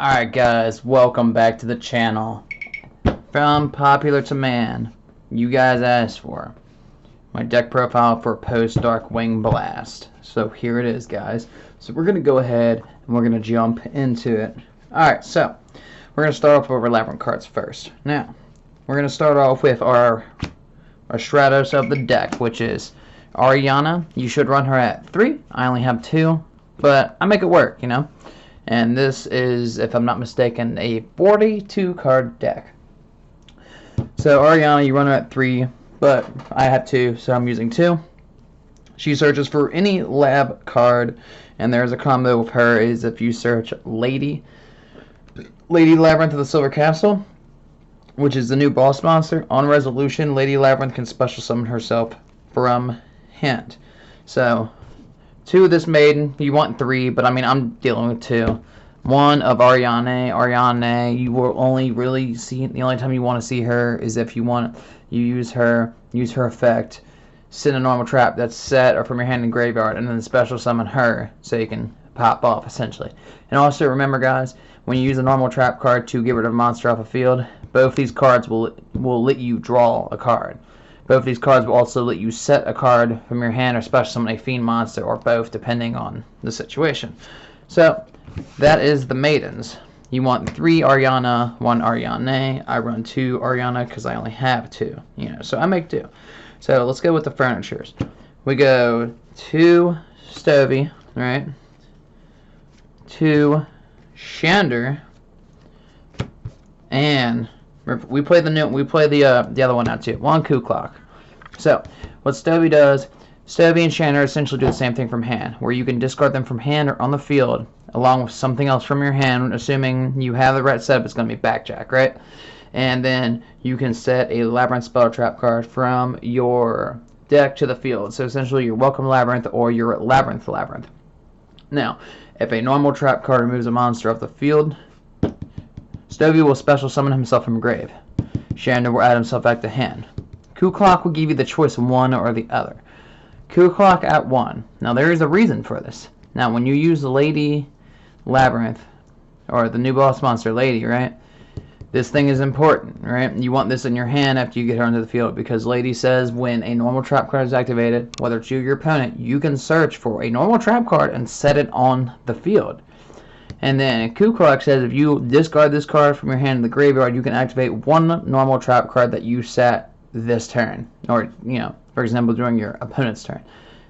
Alright guys, welcome back to the channel. From popular to man, you guys asked for my deck profile for post-Darkwing Blast. So here it is, guys. So we're going to go ahead and we're going to jump into it. Alright, so we're going to start off with our Labrynth cards first. Now, we're going to start off with our Stratos of the deck, which is Ariana. You should run her at 3. I only have 2, but I make it work, you know. And this is, if I'm not mistaken, a 42 card deck. So Ariana, you run her at 3, but I have 2, so I'm using 2. She searches for any lab card, and there's a combo with her is if you search Lady Labrynth of the Silver Castle, which is the new boss monster. On resolution, Lady Labrynth can special summon herself from hand. So 2 of this maiden, you want 3, but I mean I'm dealing with 2. 1 of Ariane, you will only really see, the only time you want to see her is if you use her effect, sit in a normal trap that's set or from your hand in graveyard, and then special summon her so you can pop off essentially. And also remember guys, when you use a normal trap card to get rid of a monster off a field, both these cards will let you draw a card. Both these cards will also let you set a card from your hand or special summon a fiend monster, or both depending on the situation. So that is the maidens. You want 3 Ariana, 1 Ariane. I run 2 Ariana because I only have 2. So I make 2. So let's go with the furnitures. We go 2 Stovey, right? 2 Shander, and we play the other one out too. 1 Ku-Klok. So what Stovey does, Stovey and Shander essentially do the same thing from hand, where you can discard them from hand or on the field, along with something else from your hand, assuming you have the right setup. It's going to be Backjack, right? And then you can set a Labrynth spell trap card from your deck to the field. So essentially your Welcome Labrynth or your Labrynth. Now, if a normal trap card removes a monster off the field, Stovey will special summon himself from grave. Shander will add himself back to hand. Ku-Klok will give you the choice of one or the other. Ku-Klok at 1. Now there is a reason for this. Now when you use Lady Labrynth, or the new boss monster Lady, right? This thing is important, right? You want this in your hand after you get her onto the field, because Lady says when a normal trap card is activated, whether it's you or your opponent, you can search for a normal trap card and set it on the field. And then Ku-Klok says if you discard this card from your hand in the graveyard, you can activate 1 normal trap card that you set this turn, or for example during your opponent's turn.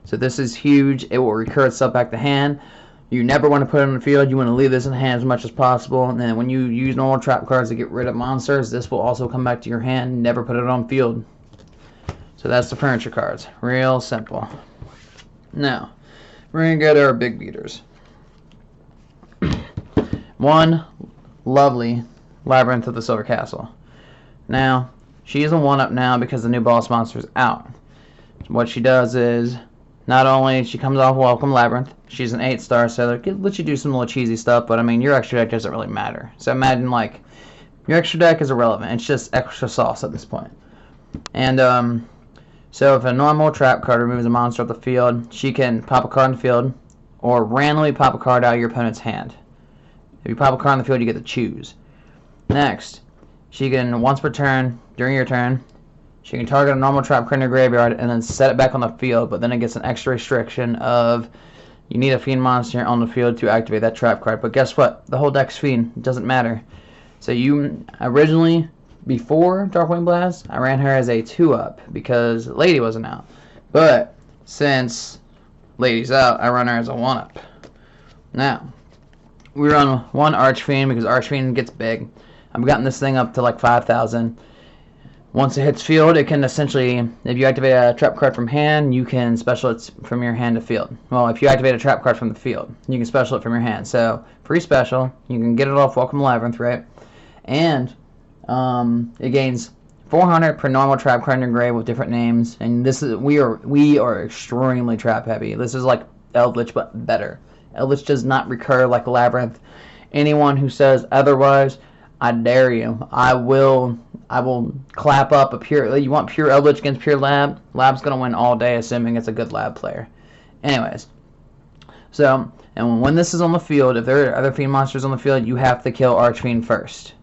So this is huge. It will recur itself back to hand. You never want to put it on the field. You want to leave this in hand as much as possible. And then when you use normal trap cards to get rid of monsters, this will also come back to your hand. Never put it on field. So that's the furniture cards. Real simple. Now, we're going to go to our big beaters. 1 lovely Labrynth of the Silver Castle. Now, she's a 1-up now because the new boss monster is out. What she does is, not only she comes off Welcome Labrynth, she's an 8-star, so it lets you do some little cheesy stuff, but I mean, your extra deck doesn't really matter. So imagine, like, your extra deck is irrelevant. It's just extra sauce at this point. And, so if a normal trap card removes a monster off the field, she can pop a card on the field, or randomly pop a card out of your opponent's hand. If you pop a card on the field, you get to choose. Next, she can, once per turn, during your turn, she can target a normal trap card in your graveyard and then set it back on the field, but then it gets an extra restriction of you need a fiend monster on the field to activate that trap card. But guess what? The whole deck's fiend. It doesn't matter. So you originally, before Darkwing Blast, I ran her as a 2-up because Lady wasn't out. But since Lady's out, I run her as a 1-up. Now, we run 1 Archfiend because Archfiend gets big. I've gotten this thing up to like 5,000. Once it hits field, it can essentially, if you activate a trap card from hand, you can special it from your hand to field. Well, if you activate a trap card from the field, you can special it from your hand. So, free special, you can get it off Welcome Labrynth, right? And it gains 400 per normal trap card in your grave with different names. And this is we are extremely trap heavy. This is like Eldritch, but better. Eldritch does not recur like Labrynth. Anyone who says otherwise, I dare you. I will clap up a pure. You want pure Eldritch against pure Lab? Lab's gonna win all day, assuming it's a good Lab player. Anyways, So, and when this is on the field, if there are other fiend monsters on the field, you have to kill Archfiend first.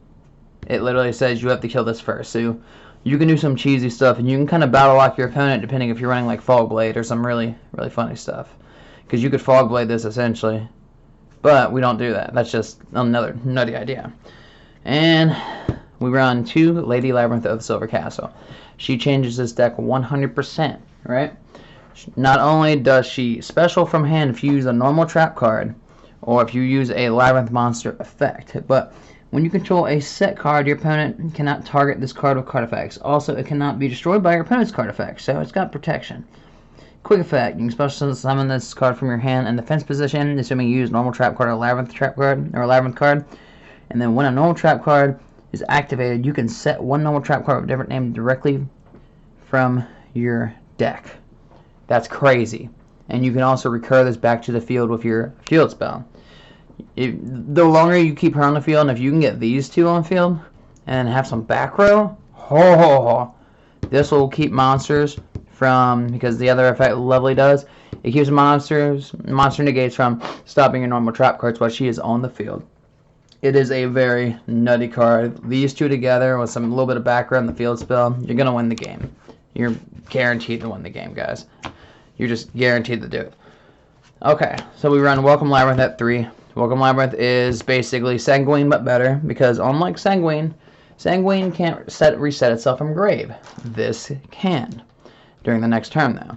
It literally says you have to kill this first. So you can do some cheesy stuff, and you can kind of battle lock your opponent depending if you're running like Fog Blade or some really funny stuff. Because you could Fog Blade this essentially, but we don't do that. That's just another nutty idea. And we run 2 Lady Labrynth of the Silver Castle. She changes this deck 100%, right? Not only does she special from hand if you use a normal trap card, or if you use a Labrynth monster effect, but when you control a set card, your opponent cannot target this card with card effects. Also, it cannot be destroyed by your opponent's card effects, so it's got protection. Quick effect, you can special summon this card from your hand in defense position, assuming you use normal trap card or Labrynth trap card, or a Labrynth card. And then when a normal trap card is activated, you can set one normal trap card with a different name directly from your deck. That's crazy. And you can also recur this back to the field with your field spell. The longer you keep her on the field, and if you can get these 2 on the field and have some back row, this will keep monsters from, because the other effect Lovely does, it keeps monster negates from stopping your normal trap cards while she is on the field. It is a very nutty card. These 2 together with some little bit of background, the field spell, you're going to win the game. You're guaranteed to win the game, guys. You're just guaranteed to do it. Okay, so we run Welcome Labrynth at 3. Welcome Labrynth is basically Sanguine but better, because unlike Sanguine can't reset itself from grave. This can during the next turn though.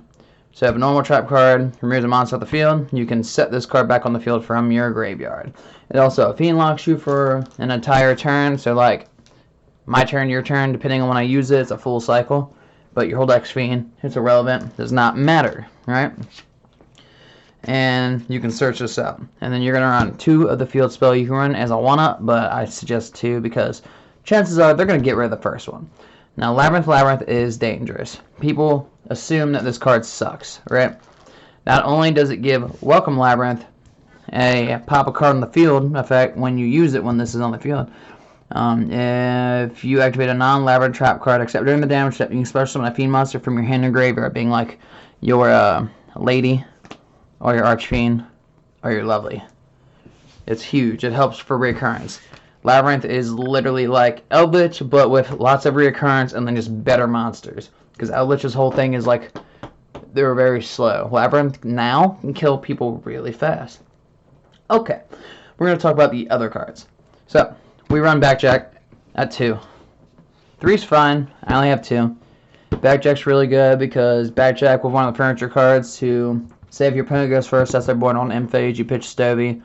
So if a normal trap card removes a monster off the field, you can set this card back on the field from your graveyard. It also fiend locks you for an entire turn, so like my turn, your turn, depending on when I use it, it's a full cycle. But your whole deck's fiend, it's irrelevant, does not matter, right? And you can search this out. And then you're going to run 2 of the field spell. You can run as a 1-up, but I suggest 2 because chances are they're going to get rid of the first one. Now, Labrynth is dangerous. People assume that this card sucks, right? Not only does it give Welcome Labrynth a pop a card on the field effect when you use it when this is on the field. If you activate a non-Labrynth trap card, except during the damage step, you can special summon a fiend monster from your hand or graveyard, being like your Lady, or your Archfiend, or your Lovely. It's huge. It helps for reoccurrence. Labrynth is literally like Eldritch, but with lots of reoccurrence and then just better monsters. Because Eldritch's whole thing is like, they're very slow. Labrynth now can kill people really fast. Okay, we're going to talk about the other cards. So, we run Backjack at 2. 3's fine. I only have 2. Backjack's really good because Backjack with one of the furniture cards to say if your opponent goes first, that's their board on M phase, you pitch Stovey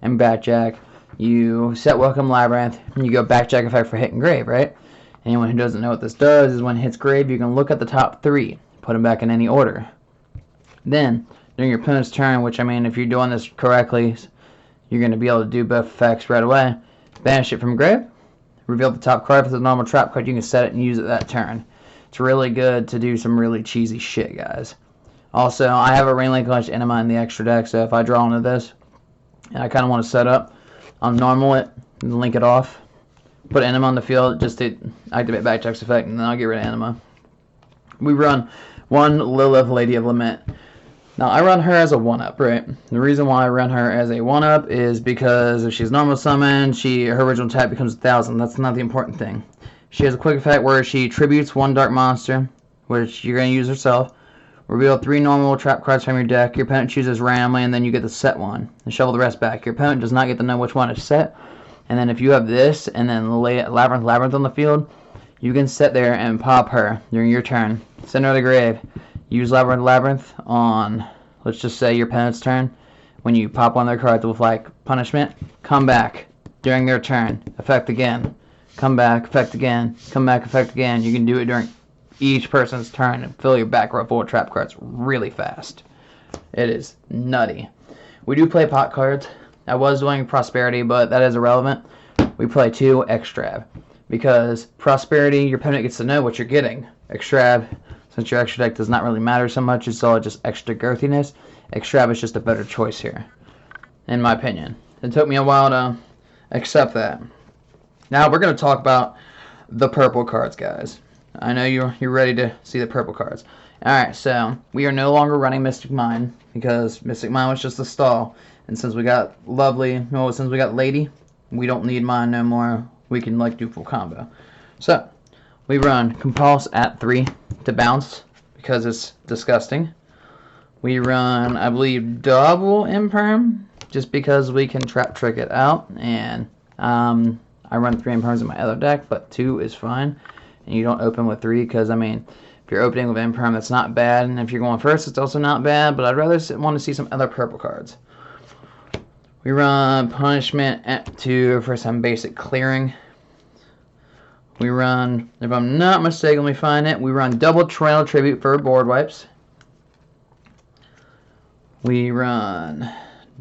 and Backjack. You set Welcome Labrynth, and you go Backjack effect for hitting grave, right? Anyone who doesn't know what this does is when it hits grave, you can look at the top 3, put them back in any order. Then, during your opponent's turn, which I mean, if you're doing this correctly, you're going to be able to do both effects right away. Banish it from grave, reveal the top card. If it's a normal trap card, you can set it and use it that turn. It's really good to do some really cheesy shit, guys. Also, I have a Rainlink Lunch Enema in the extra deck, so if I draw into this, and I kind of want to set up, I'll normal it, and link it off, put Enema on the field just to activate Backjack's effect, and then I'll get rid of Enema. We run 1 Lilith, Lady of Lament. Now, I run her as a 1-up, right? The reason why I run her as a 1-up is because if she's normal summoned, her original type becomes 1,000. That's not the important thing. She has a quick effect where she tributes 1 dark monster, which you're going to use herself. Reveal 3 normal trap cards from your deck. Your opponent chooses randomly, and then you get to set one. And shovel the rest back. Your opponent does not get to know which one is set. And then if you have this, and then lay Labrynth on the field, you can sit there and pop her during your turn. Send her to the grave. Use Labrynth on, let's just say, your opponent's turn. When you pop one of their cards with, like, punishment, come back during their turn. Effect again. Come back, effect again. Come back, effect again. You can do it during each person's turn and fill your back row full of trap cards really fast. It is nutty. We do play pot cards. I was doing Prosperity, but that is irrelevant. We play 2 Extrav. Because Prosperity, your opponent gets to know what you're getting. Extrav, since your extra deck does not really matter so much, it's all just extra girthiness. Extrav is just a better choice here, in my opinion. It took me a while to accept that. Now we're going to talk about the purple cards, guys. I know you're ready to see the purple cards. Alright, so we are no longer running Mystic Mine because Mystic Mine was just a stall. And since we got since we got Lady, we don't need Mine no more. We can like do full combo. So we run Compulse at 3 to bounce because it's disgusting. We run, I believe, double Imperm just because we can trap trick it out. And I run 3 Imperms in my other deck, but 2 is fine. And you don't open with 3 because, I mean, if you're opening with Imperm, that's not bad. And if you're going first, it's also not bad. But I'd rather want to see some other purple cards. We run Punishment at 2 for some basic clearing. We run, if I'm not mistaken, we find it. We run double Torrential Tribute for board wipes. We run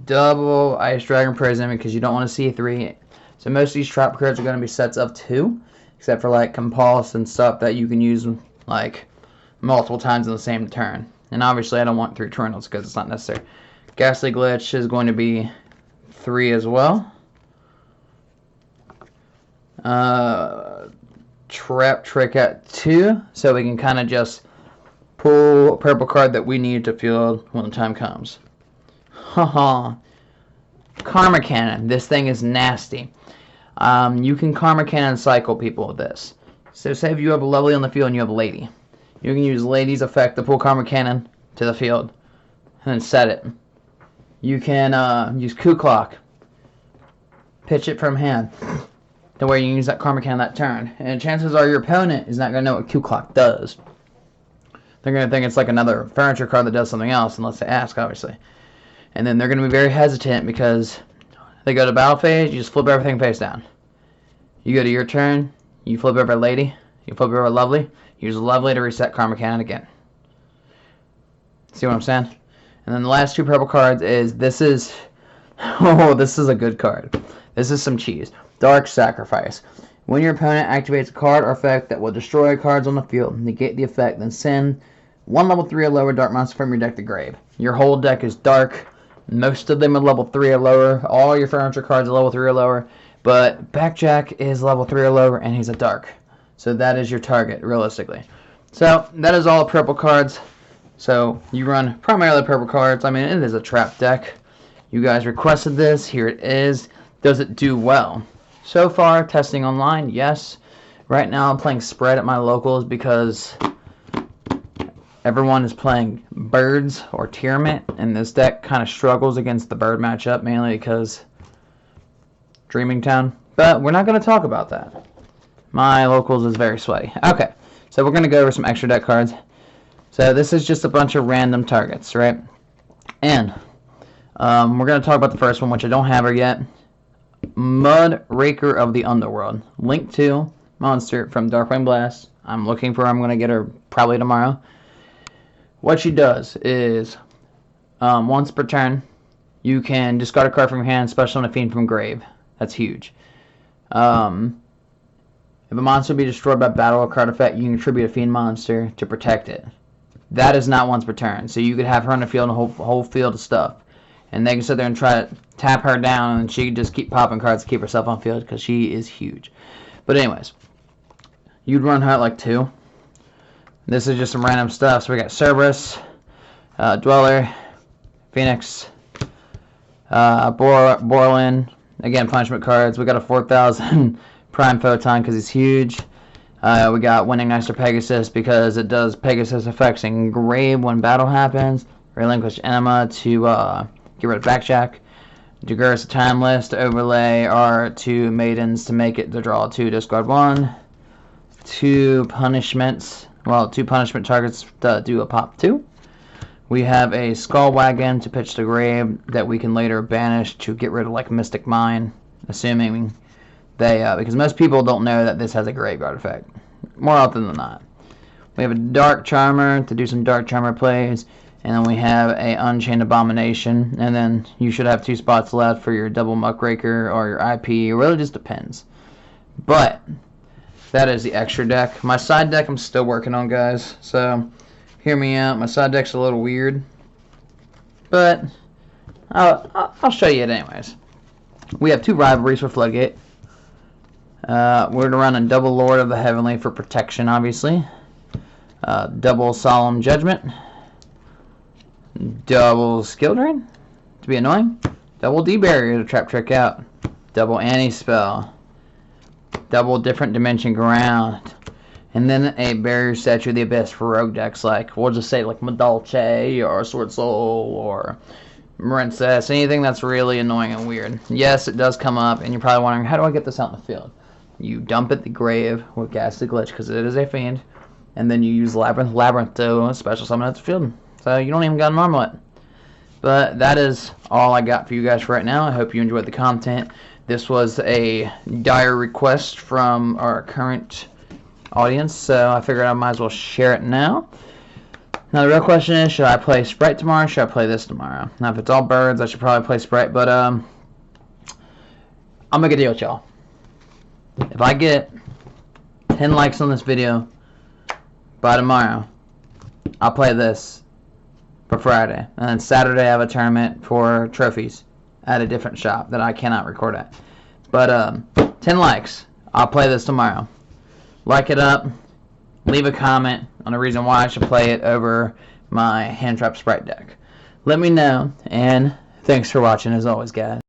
double Ice Dragon Prison because you don't want to see 3. So most of these trap cards are going to be sets of 2, except for like Compulse and stuff that you can use like multiple times in the same turn. And obviously I don't want 3 Torrentials because it's not necessary. Ghastly Glitch is going to be 3 as well. Trap Trick at 2, so we can kind of just pull a purple card that we need to field when the time comes. Haha. Karma Cannon. This thing is nasty. You can Karma Cannon cycle people with this. So say if you have a Lovely on the field and you have a Lady. You can use Lady's effect to pull Karma Cannon to the field and then set it. You can use Coup Clock. Pitch it from hand to where you can use that Karma Cannon that turn. And chances are your opponent is not going to know what Coup Clock does. They're going to think it's like another furniture card that does something else, unless they ask, obviously. And then they're going to be very hesitant because they go to battle phase, you just flip everything face down. You go to your turn, you flip over Lady, you flip over Lovely, use Lovely to reset Karma Cannon again. See what I'm saying? And then the last 2 purple cards is, this is a good card. This is some cheese. Dark Sacrifice. When your opponent activates a card or effect that will destroy cards on the field, negate the effect, then send 1 level 3 or lower dark monster from your deck to grave. Your whole deck is dark. Most of them are level 3 or lower. All your furniture cards are level 3 or lower. But Backjack is level 3 or lower, and he's a dark. So that is your target, realistically. So that is all purple cards. So you run primarily purple cards. I mean, it is a trap deck. You guys requested this. Here it is. Does it do well? So far, testing online, yes. Right now I'm playing spread at my locals because everyone is playing birds or Tyrant, and this deck kind of struggles against the bird matchup, mainly because Dreaming Town. But we're not going to talk about that. My locals is very sweaty. Okay, so we're going to go over some extra deck cards. So this is just a bunch of random targets, right? And we're going to talk about the first one, which I don't have her yet. Mud Raker of the Underworld. Link 2 monster from Darkwing Blast. I'm looking for her. I'm going to get her probably tomorrow. What she does is, once per turn, you can discard a card from your hand, special on a fiend from grave. That's huge. If a monster be destroyed by battle or card effect, you can contribute a fiend monster to protect it. That is not once per turn. So you could have her on the field and a whole field of stuff. And they can sit there and try to tap her down, and she can just keep popping cards to keep herself on field because she is huge. But anyways, you'd run her at like 2. This is just some random stuff. So we got Cerberus, Dweller, Phoenix, Borlin. Again, punishment cards. We got a 4,000 Prime Photon because he's huge. We got Winning Ice or Pegasus because it does Pegasus effects in grave when battle happens. Relinquish Enema to get rid of Backjack. Degurus Timeless to overlay our 2 Maidens to make it to draw 2, discard 1. 2 punishments. Well, 2 punishment targets to do a pop 2. We have a Skull Wagon to pitch to grave that we can later banish to get rid of like Mystic Mine, assuming they because most people don't know that this has a graveyard effect, more often than not. We have a Dark Charmer to do some Dark Charmer plays, and then we have a Unchained Abomination, and then you should have 2 spots left for your double Muckraker or your IP. It really just depends. But that is the extra deck. My side deck I'm still working on, guys, so hear me out. My side deck's a little weird, but I'll show you it anyways. We have 2 rivalries for Floodgate. We're to run a double Lord of the Heavenly for protection, obviously. Double Solemn Judgment, double Skill Drain to be annoying, double D-Barrier to trap trick out, double Anti-Spell, double Different Dimension Ground, and then a Barrier Statue of the Abyss for rogue decks like, we'll just say like Madolche or Sword Soul or Marincess, anything that's really annoying and weird. Yes, it does come up, and you're probably wondering, how do I get this out in the field? You dump it the grave with Ghastly Glitch, because it is a fiend, and then you use Labrynth to special summon it to field. So you don't even got to normal it. But that is all I got for you guys for right now. I hope you enjoyed the content. This was a dire request from our current audience, so I figured I might as well share it now. Now the real question is, should I play Sprite tomorrow or should I play this tomorrow? Now if it's all birds, I should probably play Sprite, but I'll make a deal with y'all. If I get 10 likes on this video by tomorrow, I'll play this for Friday. And then Saturday I have a tournament for trophies at a different shop that I cannot record at. But 10 likes, I'll play this tomorrow. Like it up, leave a comment on the reason why I should play it over my Hand Trap Sprite deck. Let me know, and thanks for watching as always, guys.